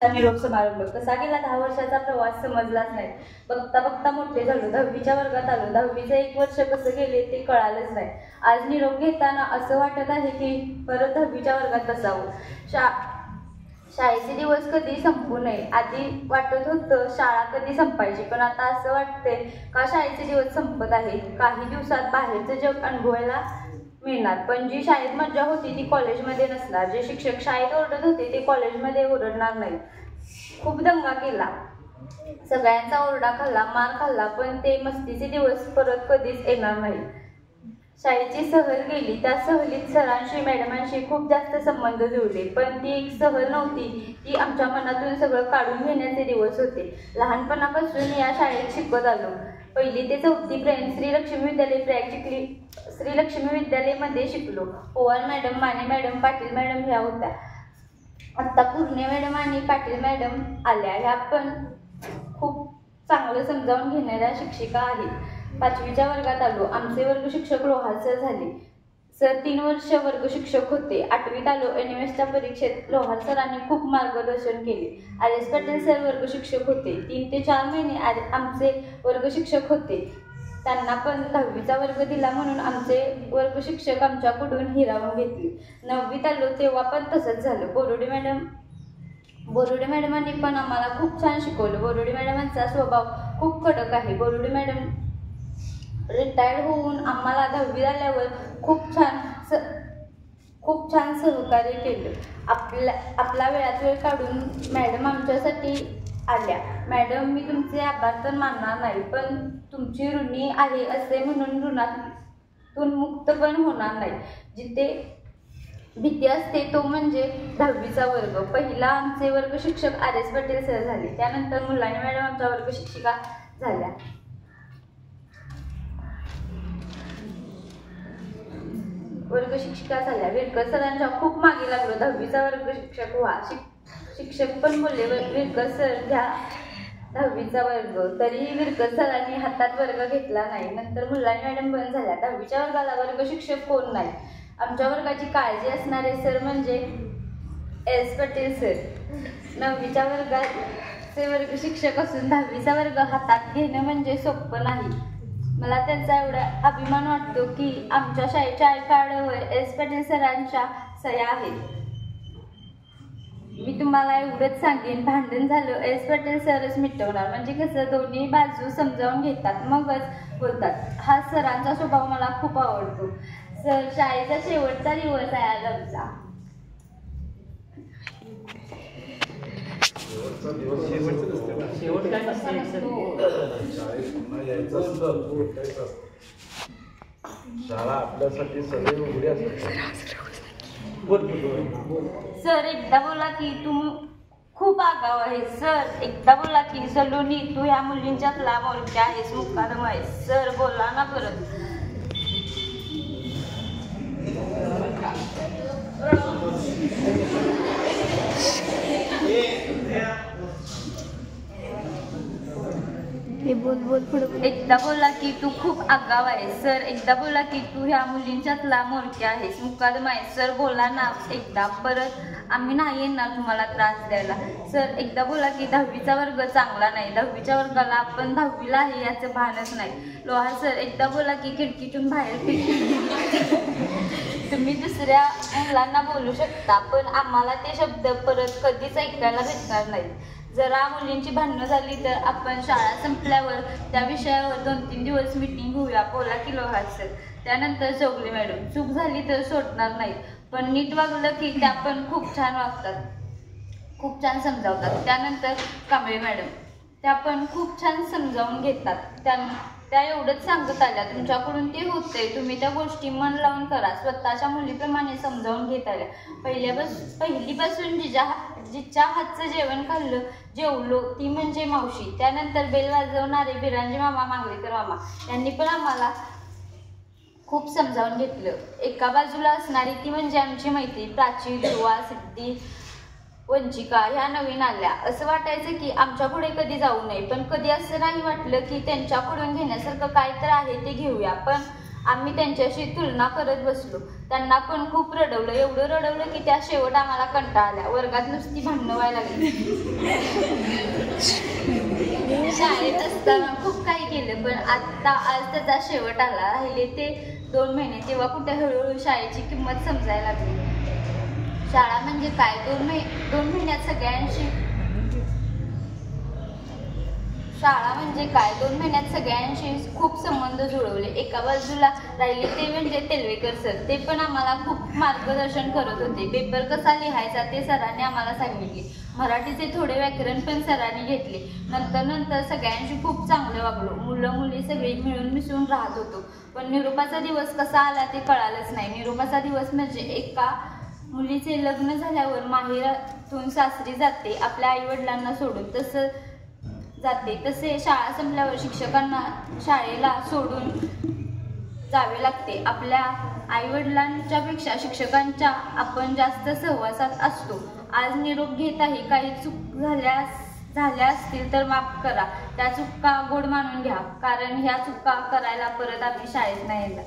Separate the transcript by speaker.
Speaker 1: निरोप समारंभ कसा गेला 10 वर्षाचा प्रवास समजलाच नाही. बघता बघता मोठे झालो, 10वीच्या वर्गात आलो. 10वीचं 1 वर्ष कसं गेले ते कळालंच नाही. आज निरोप घेताना असं वाटत आहे की परत 10वीच्या वर्गात बसावं. शाळेचे दिवस कधी संपू नये. आधी वाटत होतं शाळा कधी संपायची, पण आता असं वाटतंय का शाळेचे दिवस संपत आहेत. काही दिवसात बाहेरचं जग अनुभवायला मिळणार, पण जी शाळेत मज्जा होती ती कॉलेजमध्ये नसणार. जे शिक्षक शाळेत ओरडत होते ते कॉलेजमध्ये ओरडणार नाही. खूप दंगा केला, सगळ्यांचा ओरडा खाल्ला, मार खाल्ला, पण ते मस्तीचे दिवस परत कधीच येणार नाही. शाळेची सहल गेली, त्या सहलीत सरांशी मॅडमांशी खूप जास्त संबंध जुळले, पण ती एक सहल नव्हती, ती आमच्या मनातून सगळं काढून घेण्याचे दिवस होते. लहानपणापासून या शाळेत शिकत आलो. 1ली ते 4थीपर्यंत श्री लक्ष्मी विद्यालयामध्ये शिकलो. Powal madam, Mane madam, Patil madam ह्या होत्या. आत्ता पूर्णे मॅडम आणि पाटील मॅडम आल्या. ह्या पण खूप चांगलं समजावून घेणाऱ्या शिक्षिका आहेत. 5वीच्या वर्गात आलो. आमचे वर्ग शिक्षक लोहार सर झाले. सर 3 वर्ष वर्ग शिक्षक होते. 8वीत आलो. NMSच्या परीक्षेत लोहार सरांनी खूप मार्गदर्शन केले. RS पाटील सर वर्ग शिक्षक होते. 3 ते 4 महिने आमचे वर्ग शिक्षक होते. त्यांना पण 10वीचा वर्ग दिला म्हणून आमचे वर्ग शिक्षक आमच्याकडून हिरावून घेतले. 9वीत आलो तेव्हा पण तसंच झालं. बोरुडे मॅडमांनी पण आम्हाला खूप छान शिकवलं. बोरुडे मॅडमांचा स्वभाव खूप कडक आहे. बोरुडे मॅडम रिटायर्ड होऊन आम्हाला 10वी आल्यावर खूप छान सहकार्य केलं. आपला वेळात वेळ काढून मॅडम आमच्यासाठी आल्या. मॅडम, मी तुमचे आभार तर मानणार नाही, पण तुमची ऋणी आहे असे म्हणून ऋणातून मुक्त पण होणार नाही. जिथे भीती असते तो म्हणजे 10वीचा वर्ग. पहिला आमचे वर्ग शिक्षक RS पाटील सर झाले. त्यानंतर मुलानी मॅडम आमच्या वर्ग शिक्षिका झाल्या. विरकर सरांच्या खूप मागे लागलो. 10वीचा वर्ग शिक्षक व्हा. शिक्षक पण बोलले विरकर सर घ्या 10वीचा वर्ग. तरीही विरकर सरांनी हातात वर्ग घेतला नाही. नंतर मुलानी मॅडम बंद झाल्या. 10वीच्या वर्गाला वर्ग शिक्षक कोण नाही. आमच्या वर्गाची काळजी असणारे सर म्हणजे RS पाटील सर. 9वीच्या वर्गाचे वर्ग शिक्षक असून 10वीचा वर्ग हातात घेणं म्हणजे सोपं नाही. मला त्यांचा एवढा अभिमान वाटतो की आमच्या शाळेच्या आय कार्डवर RS पाटील सरांच्या सह्या आहेत. मी तुम्हाला एवढंच सांगेन, भांडण झालं RS पाटील सरच मिटवणार. म्हणजे कसं दोन्ही बाजू समजावून घेतात मगच बोलतात. हा सरांचा स्वभाव मला खूप आवडतो. सर, शाळेचा शेवटचा दिवस आहे आज आमचा.
Speaker 2: शाळा आपल्यासाठी सगळे उघडे असतात.
Speaker 1: सर, एकदा बोला की तू खूप आगाव आहेस. सर, एकदा बोला की सलोनी तू ह्या मुलींच्यात लांब ओळख्या आहेस, मुक्कादम आहेस. सर, बोला ना परत. एकदा बोला की तू खूप आगाव आहेस. सर, एकदा बोला की तू ह्या मुलींच्यात लांब ओळखी आहेस, मुक्कादम आहेस. सर, बोला ना एकदा परत. आम्ही नाही येणार तुम्हाला त्रास द्यायला. सर, एकदा बोला की 10वीचा वर्ग चांगला नाही. 10वीच्या वर्गाला आपण 10वीला आहे याचं भानच नाही. लोहार सर, एकदा बोला की खिडकीतून बाहेर तुम्ही दुसऱ्या मुलांना बोलू शकता, पण आम्हाला ते शब्द परत कधीच ऐकायला भेटणार नाहीत. जरा मुलींची भांडणं झाली तर आपण शाळा संपल्यावर त्या विषयावर 2-3 दिवस मीटिंग घेऊया, बोला की लोहार सर. त्यानंतर चौगले मॅडम, चूक झाली तर सोडणार नाहीत, पण नीट वागलं की त्या पण खूप छान वागतात, खूप छान समजावतात. त्यानंतर कांबळे मॅडम, त्या पण खूप छान समजावून घेतात. त्या एवढंच सांगत आल्या, तुमच्याकडून ते होतंय, तुम्ही त्या गोष्टी मन लावून करा. स्वतःच्या मुलीप्रमाणे समजावून घेत आल्या. पहिलीपासून जिच्या हातचं जेवण जेवलो ती म्हणजे मावशी. त्यानंतर बेल वाजवणारे बिरांजे मामा, मांगलेकर मामा यांनी पण आम्हाला खूप समजावून घेतलं. एका बाजूला असणारी ती म्हणजे आमची मैत्री. प्राची, ध्रुवा, सिद्धी, वंचिका ह्या नवीन आल्या. असं वाटायचं की आमच्या पुढे कधी जाऊ नये, पण कधी असं नाही वाटलं की त्यांच्याकडून घेण्यासारखं काय तर आहे ते घेऊया. पण आम्ही त्यांच्याशी तुलना करत बसलो. त्यांना पण खूप रडवलं, एवढं रडवलं की त्या शेवट आम्हाला कंटाळा आल्या. वर्गात नुसती भांडणं व्हायला लागली. शाळेत असताना खूप काही केलं, पण आज त्याचा शेवट आला. राहिले ते 2 महिने, तेव्हा कुठे हळूहळू शाळेची किंमत समजायला लागली. शाळा म्हणजे काय, 2 महिन्यात सगळ्यांशी शाळा म्हणजे काय 2 महिन्यात सगळ्यांशी खूप संबंध जुळवले. एका बाजूला राहिले ते म्हणजे तेलवेकर सर, ते पण आम्हाला खूप मार्गदर्शन करत होते. पेपर कसा लिहायचा ते सरांनी आम्हाला सांगितले. मराठीचे थोडे व्याकरण पण सरांनी घेतले. नंतर सगळ्यांशी खूप चांगलं वागलो. मुलं मुली सगळी मिळून मिसळून राहत होतो. पण निरोपाचा दिवस कसा आला ते कळालंच नाही. निरोपाचा दिवस म्हणजे एका मुलीचे लग्न झाल्यावर माहेरातून सासरी जाते आपल्या आईवडिलांना सोडून, तसे शाळा संपल्यावर शिक्षकांना शाळेला सोडून जावे लागते. आपल्या आईवडिलांच्या पेक्षा शिक्षकांच्या आपण जास्त सहवासात असतो. आज निरोप घेताही काही चूक झाल्या असतील तर माफ करा. त्या चुका गोड मानून घ्या, कारण ह्या चुका करायला परत आम्ही शाळेत नाही येणार.